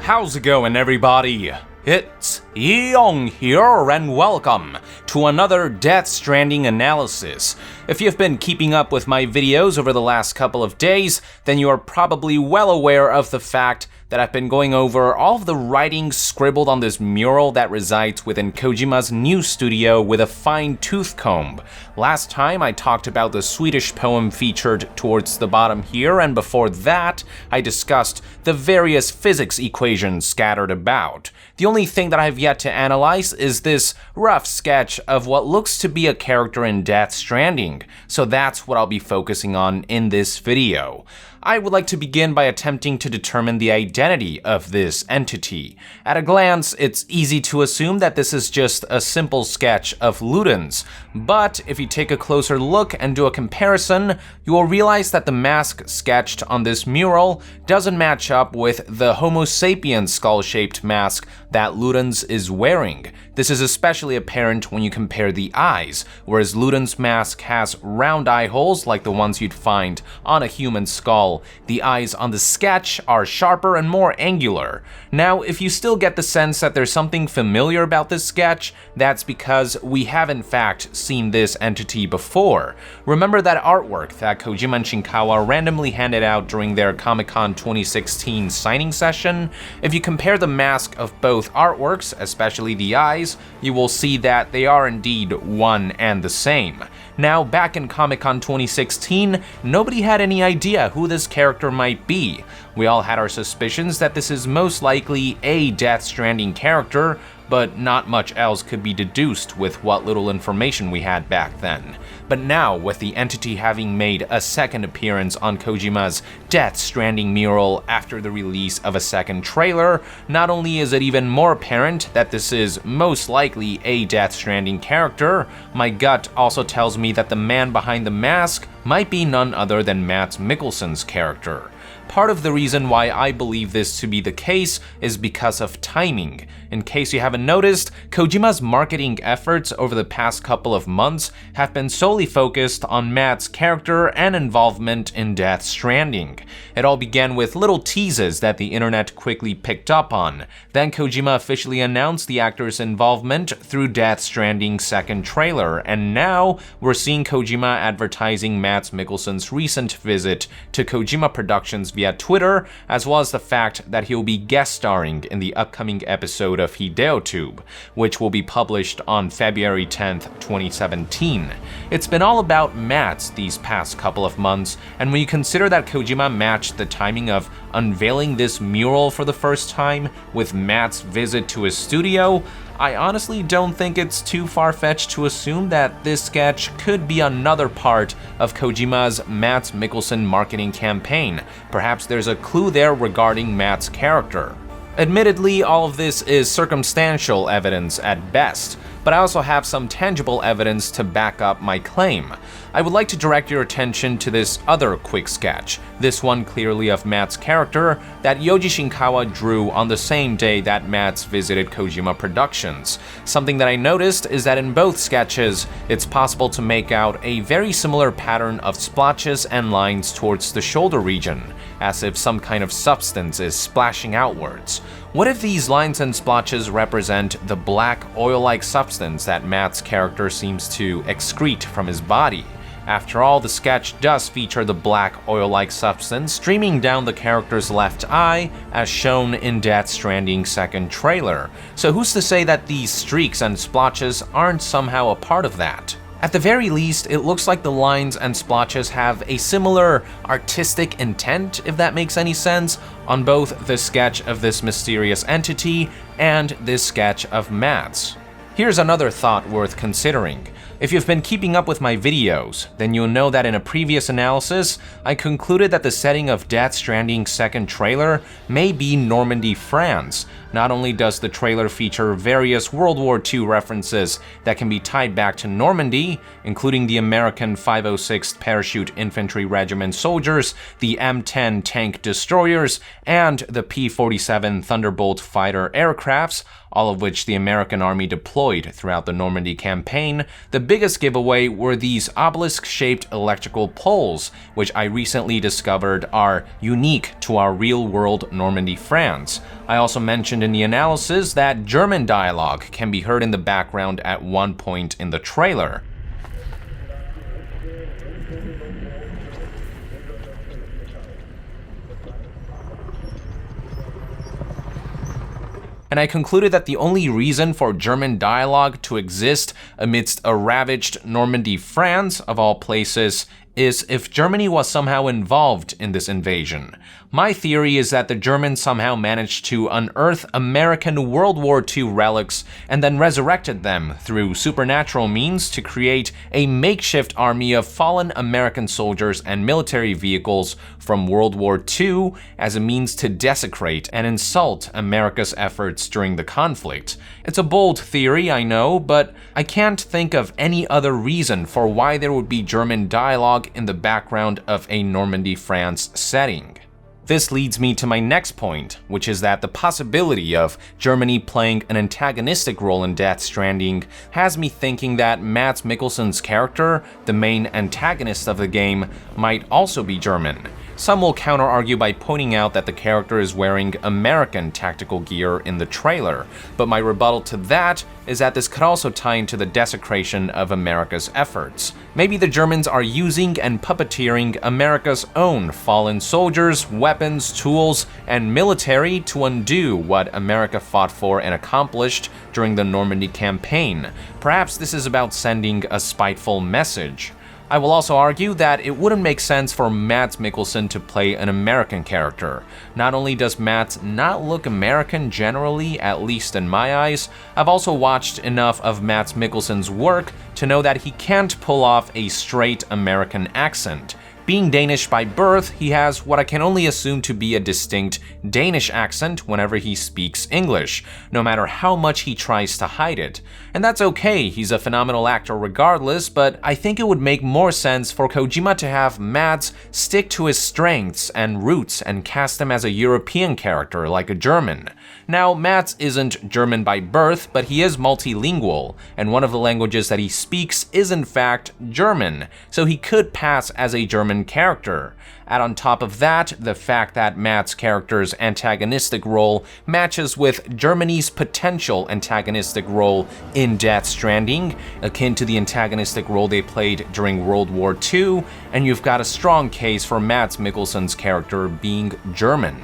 How's it going, everybody? It's Yong here, and welcome to another Death Stranding analysis. If you've been keeping up with my videos over the last couple of days, then you are probably well aware of the fact that I've been going over all of the writing scribbled on this mural that resides within Kojima's new studio with a fine tooth comb. Last time I talked about the Swedish poem featured towards the bottom here, and before that I discussed the various physics equations scattered about. The only thing that I've yet to analyze is this rough sketch of what looks to be a character in Death Stranding, so that's what I'll be focusing on in this video. I would like to begin by attempting to determine the identity of this entity. At a glance, it's easy to assume that this is just a simple sketch of Ludens, but if you take a closer look and do a comparison, you will realize that the mask sketched on this mural doesn't match up with the Homo sapiens skull-shaped mask that Ludens is wearing. This is especially apparent when you compare the eyes, whereas Ludens' mask has round eye holes like the ones you'd find on a human skull. The eyes on the sketch are sharper and more angular. Now, if you still get the sense that there's something familiar about this sketch, that's because we have in fact seen this entity before. Remember that artwork that Kojima and Shinkawa randomly handed out during their Comic-Con 2016 signing session? If you compare the mask of both artworks, especially the eyes, you will see that they are indeed one and the same. Now, back in Comic-Con 2016, nobody had any idea who this character might be. We all had our suspicions that this is most likely a Death Stranding character, but not much else could be deduced with what little information we had back then. But now, with the entity having made a second appearance on Kojima's Death Stranding mural after the release of a second trailer, not only is it even more apparent that this is most likely a Death Stranding character, my gut also tells me that the man behind the mask might be none other than Mads Mikkelsen's character. Part of the reason why I believe this to be the case is because of timing. In case you haven't noticed, Kojima's marketing efforts over the past couple of months have been solely focused on Mads' character and involvement in Death Stranding. It all began with little teases that the internet quickly picked up on. Then Kojima officially announced the actor's involvement through Death Stranding's second trailer, and now we're seeing Kojima advertising Mads Mikkelsen's recent visit to Kojima Productions via Twitter, as well as the fact that he'll be guest starring in the upcoming episode of HideoTube, which will be published on February 10th, 2017. It's been all about Mads these past couple of months, and when you consider that Kojima matched the timing of unveiling this mural for the first time with Mads' visit to his studio, I honestly don't think it's too far-fetched to assume that this sketch could be another part of Kojima's Mads Mikkelsen marketing campaign. Perhaps there's a clue there regarding Mads' character. Admittedly, all of this is circumstantial evidence at best, but I also have some tangible evidence to back up my claim. I would like to direct your attention to this other quick sketch, this one clearly of Mads' character, that Yoji Shinkawa drew on the same day that Mads visited Kojima Productions. Something that I noticed is that in both sketches, it's possible to make out a very similar pattern of splotches and lines towards the shoulder region, as if some kind of substance is splashing outwards. What if these lines and splotches represent the black oil-like substance that Mads' character seems to excrete from his body? After all, the sketch does feature the black oil-like substance streaming down the character's left eye, as shown in Death Stranding's second trailer. So who's to say that these streaks and splotches aren't somehow a part of that? At the very least, it looks like the lines and splotches have a similar artistic intent, if that makes any sense, on both the sketch of this mysterious entity and this sketch of Mads. Here's another thought worth considering. If you've been keeping up with my videos, then you'll know that in a previous analysis, I concluded that the setting of Death Stranding's second trailer may be Normandy, France. Not only does the trailer feature various World War II references that can be tied back to Normandy, including the American 506th Parachute Infantry Regiment soldiers, the M10 tank destroyers, and the P-47 Thunderbolt fighter aircrafts, all of which the American army deployed throughout the Normandy campaign, the biggest giveaway were these obelisk-shaped electrical poles, which I recently discovered are unique to our real-world Normandy, France. I also mentioned in the analysis that German dialogue can be heard in the background at one point in the trailer. And I concluded that the only reason for German dialogue to exist amidst a ravaged Normandy, France, of all places, is if Germany was somehow involved in this invasion. My theory is that the Germans somehow managed to unearth American World War II relics and then resurrected them through supernatural means to create a makeshift army of fallen American soldiers and military vehicles from World War II as a means to desecrate and insult America's efforts during the conflict. It's a bold theory, I know, but I can't think of any other reason for why there would be German dialogue in the background of a Normandy, France setting. This leads me to my next point, which is that the possibility of Germany playing an antagonistic role in Death Stranding has me thinking that Mads Mikkelsen's character, the main antagonist of the game, might also be German. Some will counter-argue by pointing out that the character is wearing American tactical gear in the trailer, but my rebuttal to that is that this could also tie into the desecration of America's efforts. Maybe the Germans are using and puppeteering America's own fallen soldiers, weapons, tools, and military to undo what America fought for and accomplished during the Normandy campaign. Perhaps this is about sending a spiteful message. I will also argue that it wouldn't make sense for Mads Mikkelsen to play an American character. Not only does Mads not look American generally, at least in my eyes, I've also watched enough of Mads Mikkelsen's work to know that he can't pull off a straight American accent. Being Danish by birth, he has what I can only assume to be a distinct Danish accent whenever he speaks English, no matter how much he tries to hide it. And that's okay, he's a phenomenal actor regardless, but I think it would make more sense for Kojima to have Mads stick to his strengths and roots and cast him as a European character like a German. Now, Mads isn't German by birth, but he is multilingual, and one of the languages that he speaks is in fact German, so he could pass as a German character. Add on top of that, the fact that Mads' character's antagonistic role matches with Germany's potential antagonistic role in Death Stranding, akin to the antagonistic role they played during World War II, and you've got a strong case for Mads Mikkelsen's character being German.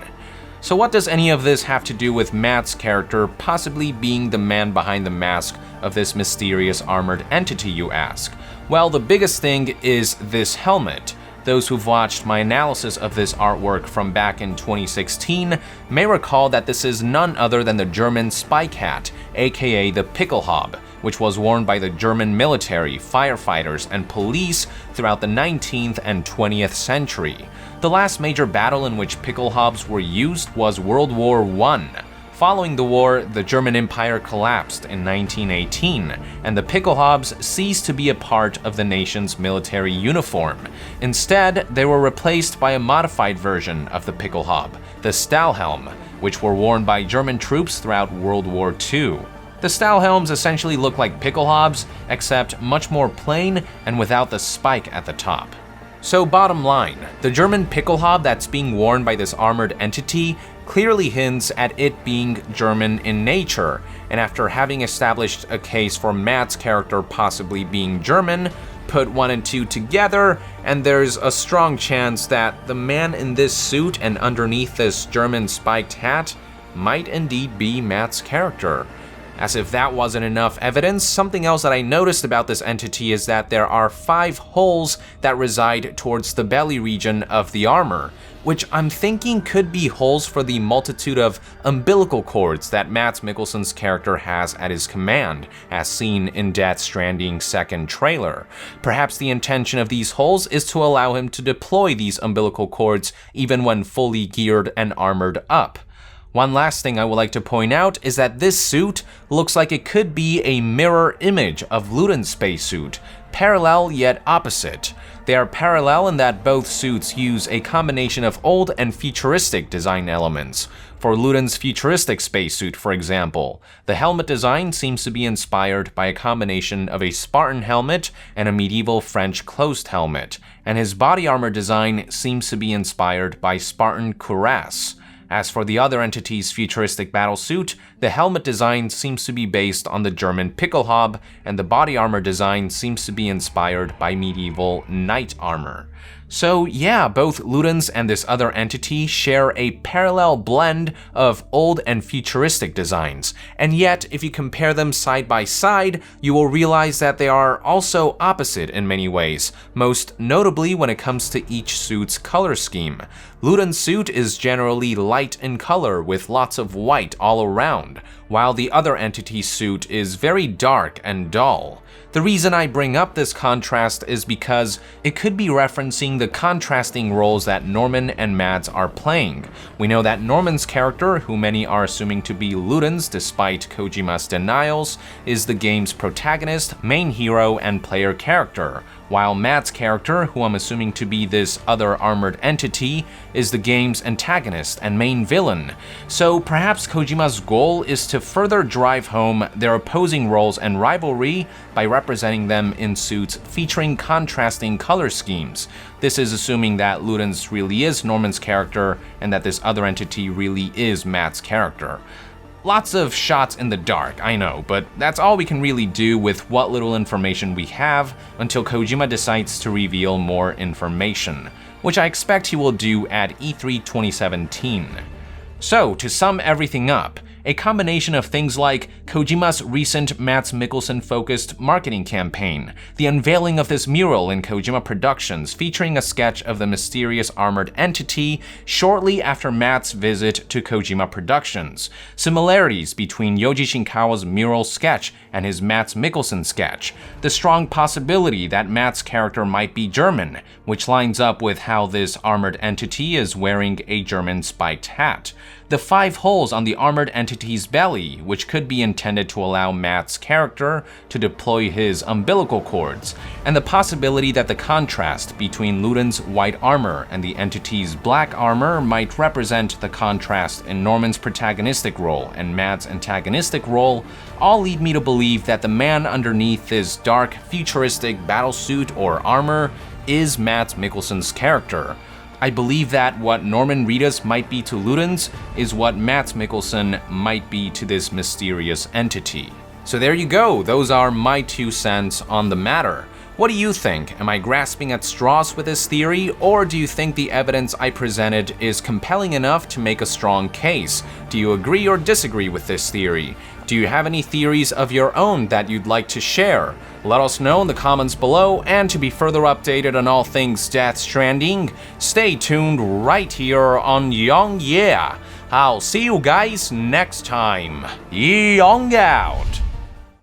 So what does any of this have to do with Mads' character possibly being the man behind the mask of this mysterious armored entity, you ask? Well, the biggest thing is this helmet. Those who've watched my analysis of this artwork from back in 2016 may recall that this is none other than the German spike hat, aka the Pickelhaube, which was worn by the German military, firefighters, and police throughout the 19th and 20th century. The last major battle in which Pickelhaubes were used was World War I. Following the war, the German Empire collapsed in 1918, and the Pickelhaubes ceased to be a part of the nation's military uniform. Instead, they were replaced by a modified version of the Pickelhaube, the Stahlhelm, which were worn by German troops throughout World War II. The Stahlhelms essentially look like Pickelhaubes, except much more plain and without the spike at the top. So bottom line, the German Pickelhaube that's being worn by this armored entity clearly hints at it being German in nature, and after having established a case for Mads' character possibly being German, put 1 and 2 together, and there's a strong chance that the man in this suit and underneath this German spiked hat might indeed be Mads' character. As if that wasn't enough evidence, something else that I noticed about this entity is that there are 5 holes that reside towards the belly region of the armor, which I'm thinking could be holes for the multitude of umbilical cords that Mads Mikkelsen's character has at his command, as seen in Death Stranding's second trailer. Perhaps the intention of these holes is to allow him to deploy these umbilical cords even when fully geared and armored up. One last thing I would like to point out is that this suit looks like it could be a mirror image of Luden's spacesuit, parallel yet opposite. They are parallel in that both suits use a combination of old and futuristic design elements. For Luden's futuristic spacesuit, for example, the helmet design seems to be inspired by a combination of a Spartan helmet and a medieval French closed helmet, and his body armor design seems to be inspired by Spartan cuirass. As for the other entity's futuristic battlesuit, the helmet design seems to be based on the German Pickelhaube, and the body armor design seems to be inspired by medieval knight armor. So yeah, both Ludens and this other entity share a parallel blend of old and futuristic designs, and yet if you compare them side by side, you will realize that they are also opposite in many ways, most notably when it comes to each suit's color scheme. Luden's suit is generally light in color with lots of white all around, while the other entity's suit is very dark and dull. The reason I bring up this contrast is because it could be referencing the contrasting roles that Norman and Mads are playing. We know that Norman's character, who many are assuming to be Luden's despite Kojima's denials, is the game's protagonist, main hero, and player character, while Mads' character, who I'm assuming to be this other armored entity, is the game's antagonist and main villain. So perhaps Kojima's goal is to further drive home their opposing roles and rivalry by representing them in suits featuring contrasting color schemes. This is assuming that Luden's really is Norman's character and that this other entity really is Mads' character. Lots of shots in the dark, I know, but that's all we can really do with what little information we have until Kojima decides to reveal more information, which I expect he will do at E3 2017. So, to sum everything up, a combination of things like Kojima's recent Mads Mikkelsen-focused marketing campaign, the unveiling of this mural in Kojima Productions featuring a sketch of the mysterious armored entity shortly after Mads' visit to Kojima Productions, similarities between Yoji Shinkawa's mural sketch and his Mads Mikkelsen sketch, the strong possibility that Mads' character might be German, which lines up with how this armored entity is wearing a German spiked hat, the 5 holes on the armored entity's belly, which could be intended to allow Mads' character to deploy his umbilical cords, and the possibility that the contrast between Luden's white armor and the entity's black armor might represent the contrast in Norman's protagonistic role and Mads' antagonistic role, all lead me to believe that the man underneath this dark, futuristic battlesuit or armor is Mads Mikkelsen's character. I believe that what Norman Reedus might be to Luden's is what Mads Mikkelsen might be to this mysterious entity. So there you go, those are my 2 cents on the matter. What do you think? Am I grasping at straws with this theory, or do you think the evidence I presented is compelling enough to make a strong case? Do you agree or disagree with this theory? Do you have any theories of your own that you'd like to share? Let us know in the comments below, and to be further updated on all things Death Stranding, stay tuned right here on Young Yeah. I'll see you guys next time. Young out!